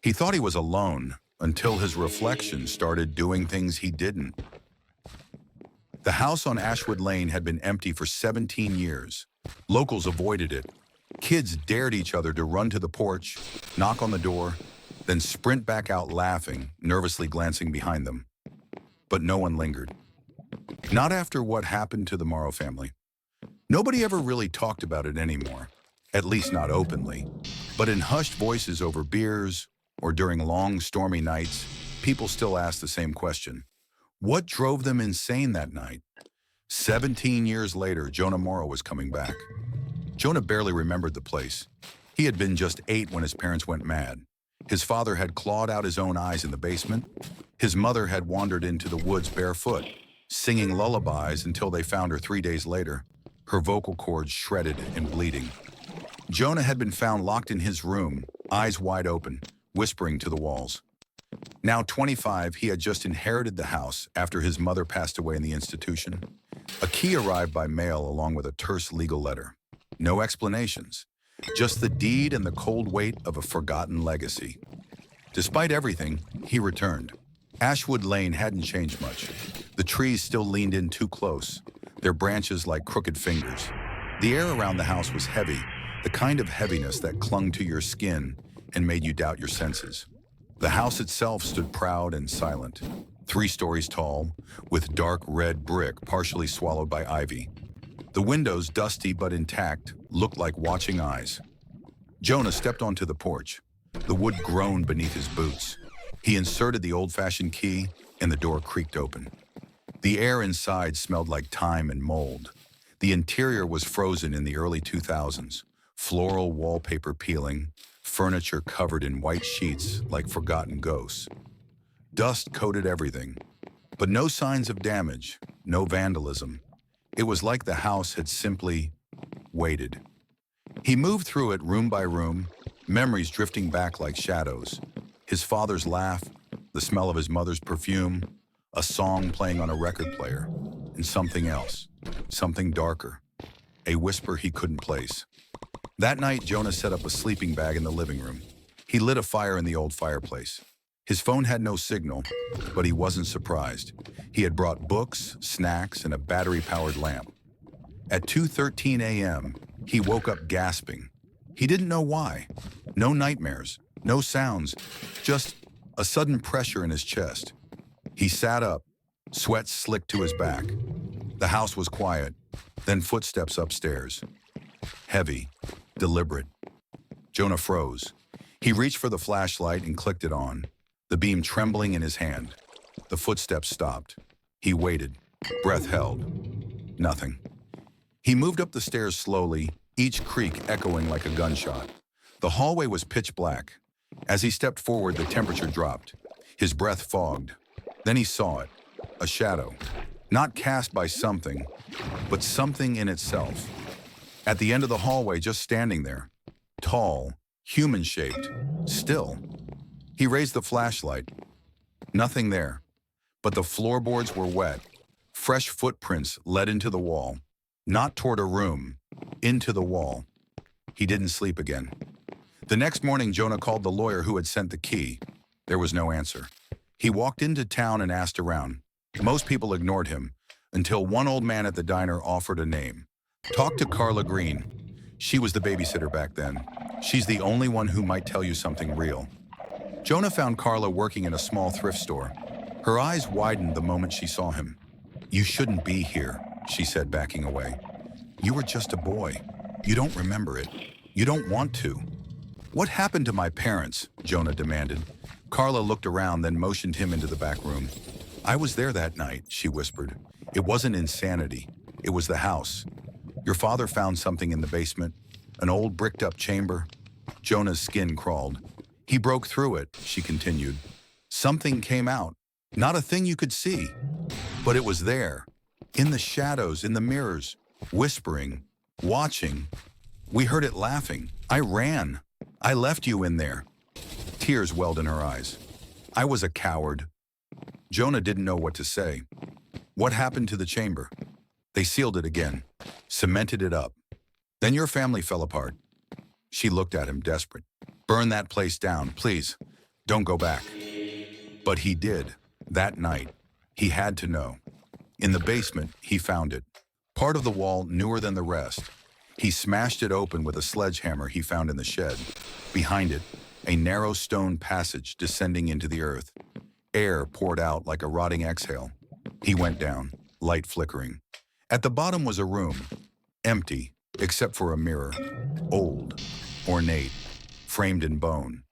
He thought he was alone until his reflection started doing things he didn't. The house on Ashwood Lane had been empty for 17 years. Locals avoided it. Kids dared each other to run to the porch, knock on the door, then sprint back out laughing, nervously glancing behind them. But no one lingered. Not after what happened to the Morrow family. Nobody ever really talked about it anymore, at least not openly. But in hushed voices over beers or during long, stormy nights, people still ask the same question. What drove them insane that night? 17 years later, Jonah Morrow was coming back. Jonah barely remembered the place. He had been just 8 when his parents went mad. His father had clawed out his own eyes in the basement. His mother had wandered into the woods barefoot, singing lullabies until they found her 3 days later, her vocal cords shredded and bleeding. Jonah had been found locked in his room, eyes wide open, whispering to the walls. Now 25, he had just inherited the house after his mother passed away in the institution. A key arrived by mail along with a terse legal letter. No explanations, just the deed and the cold weight of a forgotten legacy. Despite everything, he returned. Ashwood Lane hadn't changed much. The trees still leaned in too close, their branches like crooked fingers. The air around the house was heavy, the kind of heaviness that clung to your skin and made you doubt your senses. The house itself stood proud and silent, 3 stories tall, with dark red brick partially swallowed by ivy. The windows, dusty but intact, looked like watching eyes. Jonah stepped onto the porch. The wood groaned beneath his boots. He inserted the old-fashioned key, and the door creaked open. The air inside smelled like thyme and mold. The interior was frozen in the early 2000s, floral wallpaper peeling, furniture covered in white sheets like forgotten ghosts. Dust coated everything, but no signs of damage, no vandalism. It was like the house had simply waited. He moved through it room by room, memories drifting back like shadows. His father's laugh, the smell of his mother's perfume, a song playing on a record player, and something else, something darker, a whisper he couldn't place. That night, Jonah set up a sleeping bag in the living room. He lit a fire in the old fireplace. His phone had no signal, but he wasn't surprised. He had brought books, snacks, and a battery-powered lamp. At 2:13 a.m., he woke up gasping. He didn't know why. No nightmares, no sounds, just a sudden pressure in his chest. He sat up, sweat slicked to his back. The house was quiet, then footsteps upstairs. Heavy, deliberate. Jonah froze. He reached for the flashlight and clicked it on, the beam trembling in his hand. The footsteps stopped. He waited, breath held. Nothing. He moved up the stairs slowly, each creak echoing like a gunshot. The hallway was pitch black. As he stepped forward, the temperature dropped. His breath fogged. Then he saw it, a shadow, not cast by something, but something in itself. At the end of the hallway, just standing there, tall, human-shaped, still. He raised the flashlight. Nothing there, but the floorboards were wet. Fresh footprints led into the wall, not toward a room, into the wall. He didn't sleep again. The next morning, Jonah called the lawyer who had sent the key. There was no answer. He walked into town and asked around. Most people ignored him, until one old man at the diner offered a name. Talk to Carla Green. She was the babysitter back then. She's the only one who might tell you something real. Jonah found Carla working in a small thrift store. Her eyes widened the moment she saw him. "You shouldn't be here," she said, backing away. "You were just a boy. You don't remember it. You don't want to." "What happened to my parents?" Jonah demanded. Carla looked around, then motioned him into the back room. "I was there that night," she whispered. "It wasn't insanity. It was the house. Your father found something in the basement, an old bricked-up chamber." Jonah's skin crawled. "He broke through it," she continued. "Something came out. Not a thing you could see. But it was there, in the shadows, in the mirrors, whispering, watching. We heard it laughing. I ran. I left you in there." Tears welled in her eyes. "I was a coward." Jonah didn't know what to say. "What happened to the chamber?" "They sealed it again, cemented it up. Then your family fell apart." She looked at him, desperate. "Burn that place down, please. Don't go back. But he did. That night, he had to know. In the basement, he found it. Part of the wall newer than the rest. He smashed it open with a sledgehammer he found in the shed. Behind it, a narrow stone passage descending into the earth. Air poured out like a rotting exhale. He went down, light flickering. At the bottom was a room, empty, except for a mirror. Old, ornate, framed in bone.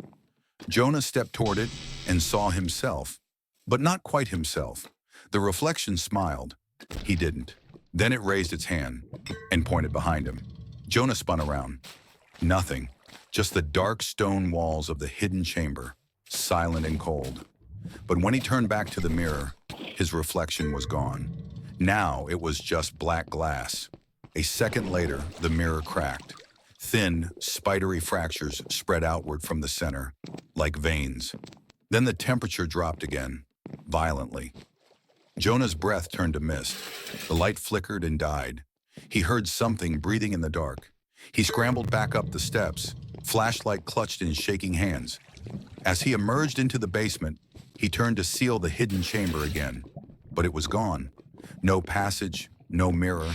Jonah stepped toward it and saw himself, but not quite himself. The reflection smiled. He didn't. Then it raised its hand and pointed behind him. Jonah spun around. Nothing, just the dark stone walls of the hidden chamber, silent and cold. But when he turned back to the mirror, his reflection was gone. Now it was just black glass. A second later, the mirror cracked. Thin, spidery fractures spread outward from the center, like veins. Then the temperature dropped again, violently. Jonah's breath turned to mist. The light flickered and died. He heard something breathing in the dark. He scrambled back up the steps, flashlight clutched in shaking hands. As he emerged into the basement, he turned to seal the hidden chamber again. But it was gone. No passage, no mirror,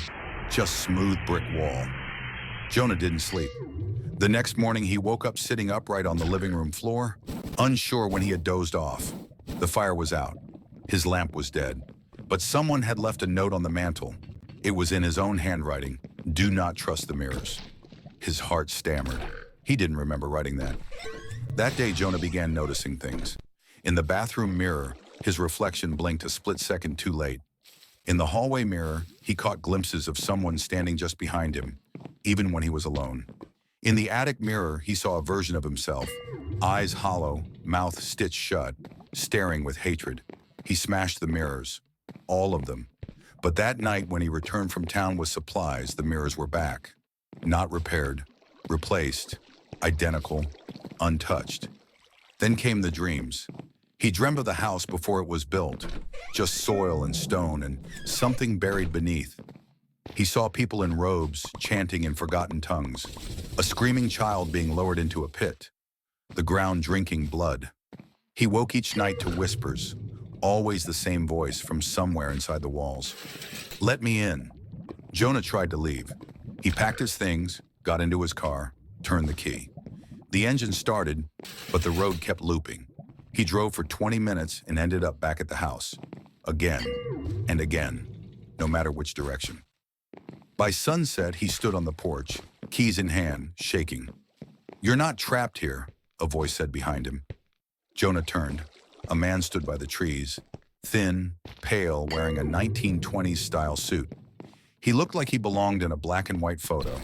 just smooth brick wall. Jonah didn't sleep. The next morning, he woke up sitting upright on the living room floor, unsure when he had dozed off. The fire was out. His lamp was dead. But someone had left a note on the mantel. It was in his own handwriting. Do not trust the mirrors. His heart stammered. He didn't remember writing that. That day, Jonah began noticing things. In the bathroom mirror, his reflection blinked a split second too late. In the hallway mirror, he caught glimpses of someone standing just behind him, even when he was alone. In the attic mirror, he saw a version of himself, eyes hollow, mouth stitched shut, staring with hatred. He smashed the mirrors, all of them. But that night when he returned from town with supplies, the mirrors were back. Not repaired, replaced, identical, untouched. Then came the dreams. He dreamt of the house before it was built, just soil and stone and something buried beneath. He saw people in robes chanting in forgotten tongues, a screaming child being lowered into a pit, the ground drinking blood. He woke each night to whispers, always the same voice from somewhere inside the walls. Let me in. Jonah tried to leave. He packed his things, got into his car, turned the key. The engine started, but the road kept looping. He drove for 20 minutes and ended up back at the house. Again and again, no matter which direction. By sunset, he stood on the porch, keys in hand, shaking. You're not trapped here, a voice said behind him. Jonah turned. A man stood by the trees, thin, pale, wearing a 1920s-style suit. He looked like he belonged in a black and white photo.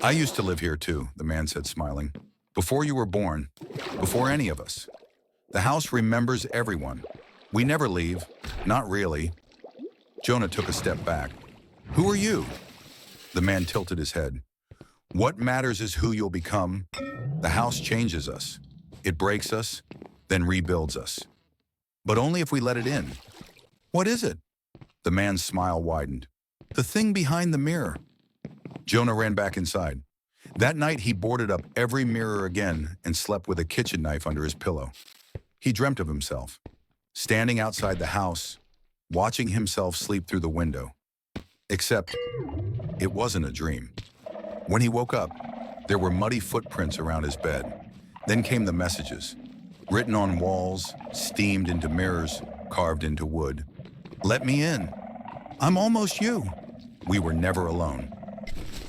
I used to live here too, the man said, smiling. Before you were born, before any of us. The house remembers everyone. We never leave, not really. Jonah took a step back. Who are you? The man tilted his head. What matters is who you'll become. The house changes us. It breaks us, then rebuilds us. But only if we let it in. What is it? The man's smile widened. The thing behind the mirror. Jonah ran back inside. That night, he boarded up every mirror again and slept with a kitchen knife under his pillow. He dreamt of himself, standing outside the house, watching himself sleep through the window. Except, it wasn't a dream. When he woke up, there were muddy footprints around his bed. Then came the messages, written on walls, steamed into mirrors, carved into wood. Let me in. I'm almost you. We were never alone.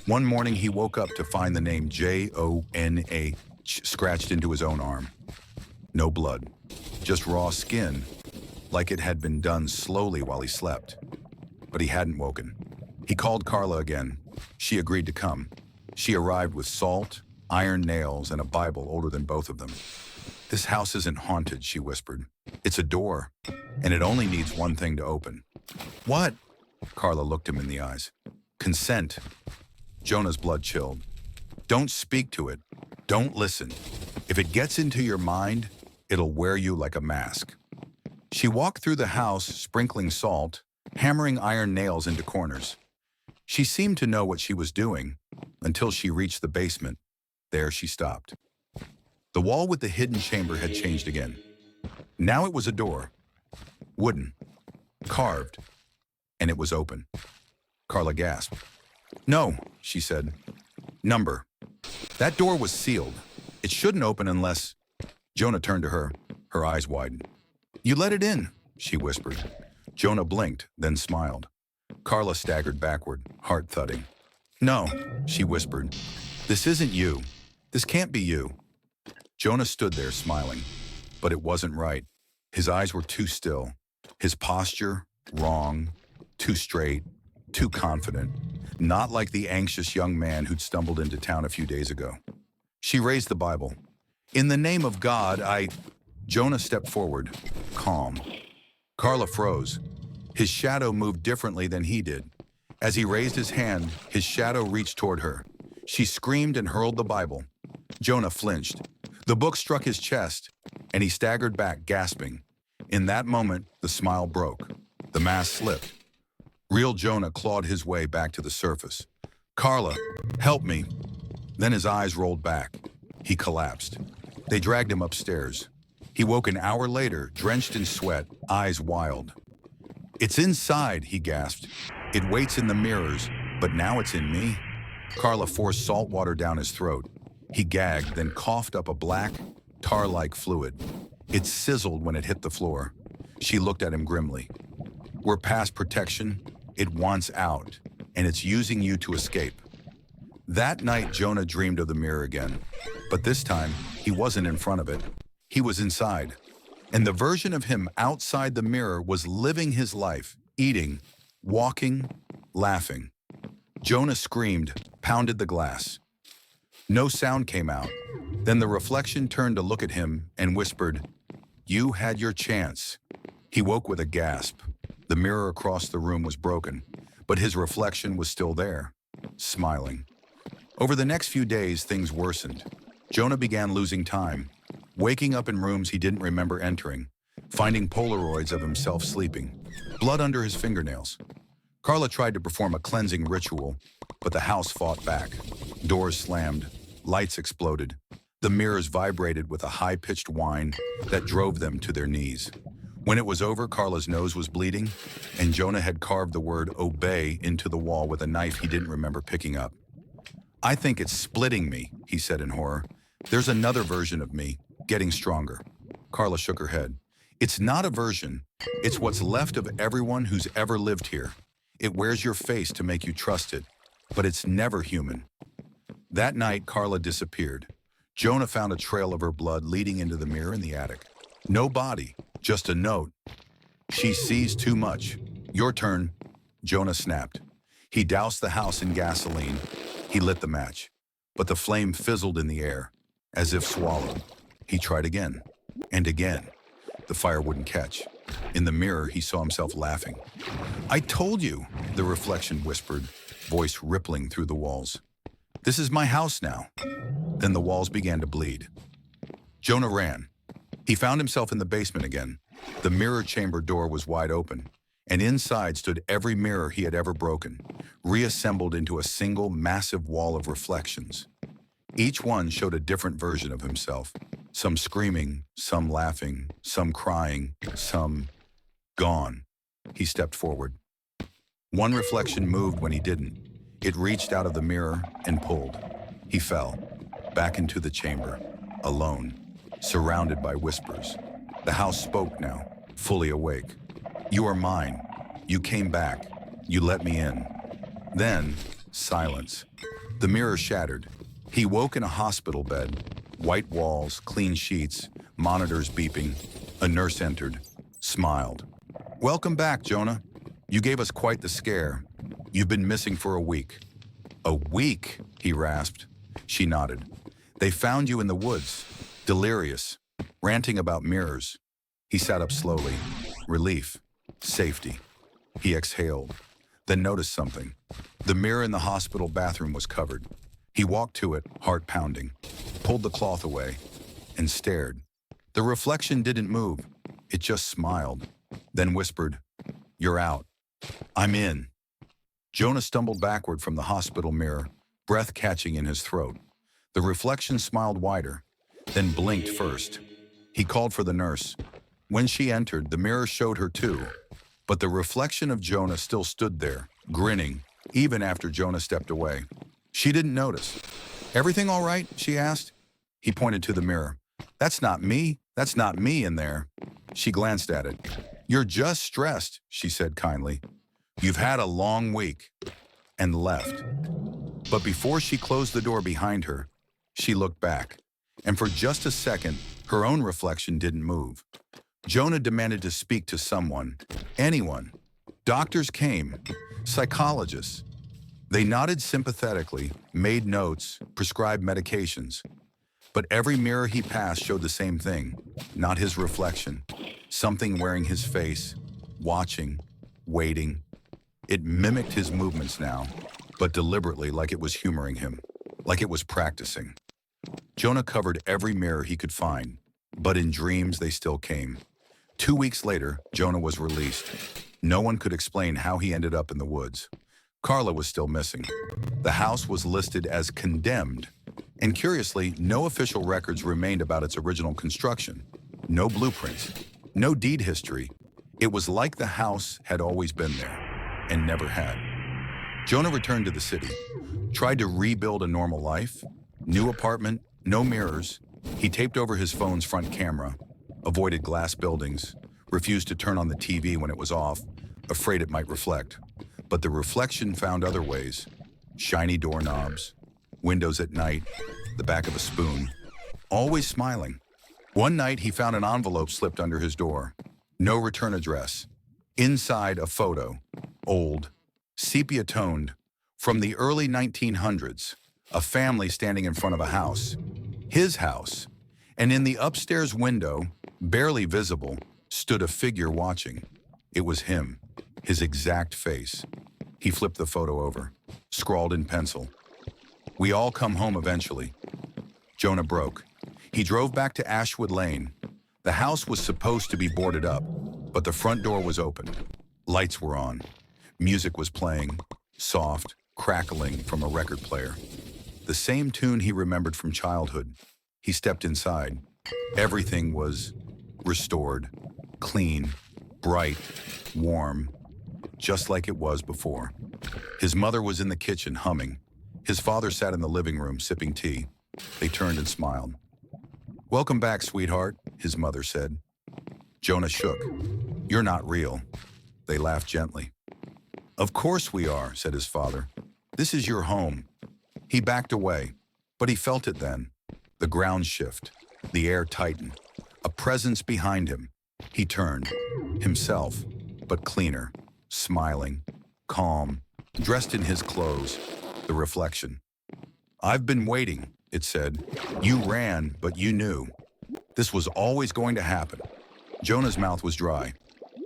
One morning, he woke up to find the name Jonah scratched into his own arm. No blood, just raw skin, like it had been done slowly while he slept. But he hadn't woken. He called Carla again. She agreed to come. She arrived with salt, iron nails, and a Bible older than both of them. This house isn't haunted, she whispered. It's a door, and it only needs one thing to open. What? Carla looked him in the eyes. Consent. Jonah's blood chilled. Don't speak to it. Don't listen. If it gets into your mind, it'll wear you like a mask. She walked through the house, sprinkling salt, hammering iron nails into corners. She seemed to know what she was doing until she reached the basement. There she stopped. The wall with the hidden chamber had changed again. Now it was a door. Wooden. Carved. And it was open. Carla gasped. "No," she said. "Number." That door was sealed. It shouldn't open unless... Jonah turned to her. Her eyes widened. "You let it in," she whispered. Jonah blinked, then smiled. Carla staggered backward, heart thudding. "No," she whispered. "This isn't you. This can't be you." Jonah stood there smiling, but it wasn't right. His eyes were too still. His posture, wrong, too straight, too confident. Not like the anxious young man who'd stumbled into town a few days ago. She raised the Bible. "In the name of God, I..." Jonah stepped forward, calm. Carla froze. His shadow moved differently than he did. As he raised his hand, his shadow reached toward her. She screamed and hurled the Bible. Jonah flinched. The book struck his chest, and he staggered back, gasping. In that moment, the smile broke. The mask slipped. Real Jonah clawed his way back to the surface. "Carla, help me." Then his eyes rolled back. He collapsed. They dragged him upstairs. He woke an hour later, drenched in sweat, eyes wild. "It's inside," he gasped. "It waits in the mirrors, but now it's in me." Carla forced salt water down his throat. He gagged, then coughed up a black, tar-like fluid. It sizzled when it hit the floor. She looked at him grimly. "We're past protection. It wants out, and it's using you to escape." That night, Jonah dreamed of the mirror again. But this time, he wasn't in front of it. He was inside. And the version of him outside the mirror was living his life, eating, walking, laughing. Jonah screamed, pounded the glass. No sound came out. Then the reflection turned to look at him and whispered, "You had your chance." He woke with a gasp. The mirror across the room was broken, but his reflection was still there, smiling. Over the next few days, things worsened. Jonah began losing time, waking up in rooms he didn't remember entering, finding Polaroids of himself sleeping, blood under his fingernails. Carla tried to perform a cleansing ritual, but the house fought back. Doors slammed, lights exploded. The mirrors vibrated with a high-pitched whine that drove them to their knees. When it was over, Carla's nose was bleeding, and Jonah had carved the word obey into the wall with a knife he didn't remember picking up. "I think it's splitting me," he said in horror. "There's another version of me, getting stronger." Carla shook her head. "It's not a version. It's what's left of everyone who's ever lived here. It wears your face to make you trust it, but it's never human." That night, Carla disappeared. Jonah found a trail of her blood leading into the mirror in the attic. No body, just a note. "She sees too much. Your turn." Jonah snapped. He doused the house in gasoline. He lit the match, but the flame fizzled in the air, as if swallowed. He tried again, and again. The fire wouldn't catch. In the mirror, he saw himself laughing. "I told you," the reflection whispered, voice rippling through the walls. "This is my house now." Then the walls began to bleed. Jonah ran. He found himself in the basement again. The mirror chamber door was wide open, and inside stood every mirror he had ever broken, reassembled into a single massive wall of reflections. Each one showed a different version of himself, some screaming, some laughing, some crying, some gone. He stepped forward. One reflection moved when he didn't. It reached out of the mirror and pulled. He fell, back into the chamber, alone, surrounded by whispers. The house spoke now, fully awake. "You are mine. You came back. You let me in." Then, silence. The mirror shattered. He woke in a hospital bed. White walls, clean sheets, monitors beeping. A nurse entered, smiled. "Welcome back, Jonah. You gave us quite the scare. You've been missing for a week." "A week?" he rasped. She nodded. "They found you in the woods, delirious, ranting about mirrors." He sat up slowly. Relief. Safety. He exhaled, then noticed something. The mirror in the hospital bathroom was covered. He walked to it, heart pounding, pulled the cloth away, and stared. The reflection didn't move. It just smiled, then whispered, "You're out." "I'm in." Jonah stumbled backward from the hospital mirror, breath catching in his throat. The reflection smiled wider. then blinked first. He called for the nurse. When she entered, the mirror showed her too, but the reflection of Jonah still stood there, grinning, even after Jonah stepped away. She didn't notice. "Everything all right?" she asked. He pointed to the mirror. That's not me in there." She glanced at it. "You're just stressed," she said kindly. "You've had a long week," and left. But before she closed the door behind her, she looked back, and for just a second, her own reflection didn't move. Jonah demanded to speak to someone, anyone. Doctors came, psychologists. They nodded sympathetically, made notes, prescribed medications. But every mirror he passed showed the same thing, not his reflection. Something wearing his face, watching, waiting. It mimicked his movements now, but deliberately, like it was humoring him, like it was practicing. Jonah covered every mirror he could find, but in dreams they still came. 2 weeks later, Jonah was released. No one could explain how he ended up in the woods. Carla was still missing. The house was listed as condemned, and curiously, no official records remained about its original construction. No blueprints, no deed history. It was like the house had always been there, and never had. Jonah returned to the city, tried to rebuild a normal life. New apartment, no mirrors. He taped over his phone's front camera, avoided glass buildings, refused to turn on the TV when it was off, afraid it might reflect. But the reflection found other ways. Shiny doorknobs, windows at night, the back of a spoon, always smiling. One night he found an envelope slipped under his door. No return address. Inside, a photo, old, sepia-toned, from the early 1900s, a family standing in front of a house, his house, and in the upstairs window, barely visible, stood a figure watching. It was him, his exact face. He flipped the photo over, scrawled in pencil. "We all come home eventually." Jonah broke. He drove back to Ashwood Lane. The house was supposed to be boarded up, but the front door was open. Lights were on. Music was playing, soft, crackling from a record player. The same tune he remembered from childhood. He stepped inside. Everything was restored, clean, bright, warm, just like it was before. His mother was in the kitchen humming. His father sat in the living room sipping tea. They turned and smiled. "Welcome back, sweetheart," his mother said. Jonah shook. "You're not real." They laughed gently. "Of course we are," said his father. "This is your home." He backed away, but he felt it then. The ground shift, the air tighten, a presence behind him. He turned, himself, but cleaner, smiling, calm, dressed in his clothes, the reflection. "I've been waiting," it said. "You ran, but you knew. This was always going to happen." Jonah's mouth was dry.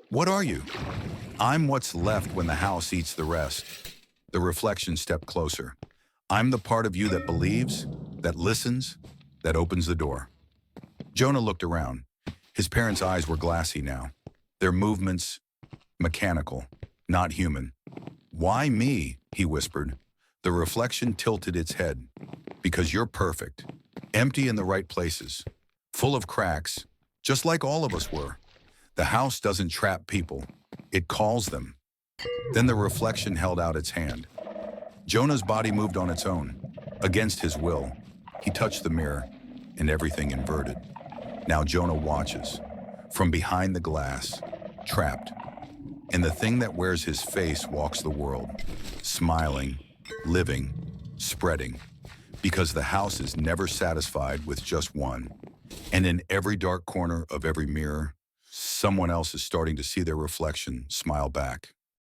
"What are you?" "I'm what's left when the house eats the rest." The reflection stepped closer. "I'm the part of you that believes, that listens, that opens the door." Jonah looked around. His parents' eyes were glassy now, their movements mechanical, not human. "Why me?" he whispered. The reflection tilted its head. "Because you're perfect, empty in the right places, full of cracks, just like all of us were. The house doesn't trap people, it calls them." Then the reflection held out its hand. Jonah's body moved on its own, against his will. He touched the mirror, and everything inverted. Now Jonah watches, from behind the glass, trapped. And the thing that wears his face walks the world, smiling, living, spreading. Because the house is never satisfied with just one. And in every dark corner of every mirror, someone else is starting to see their reflection smile back.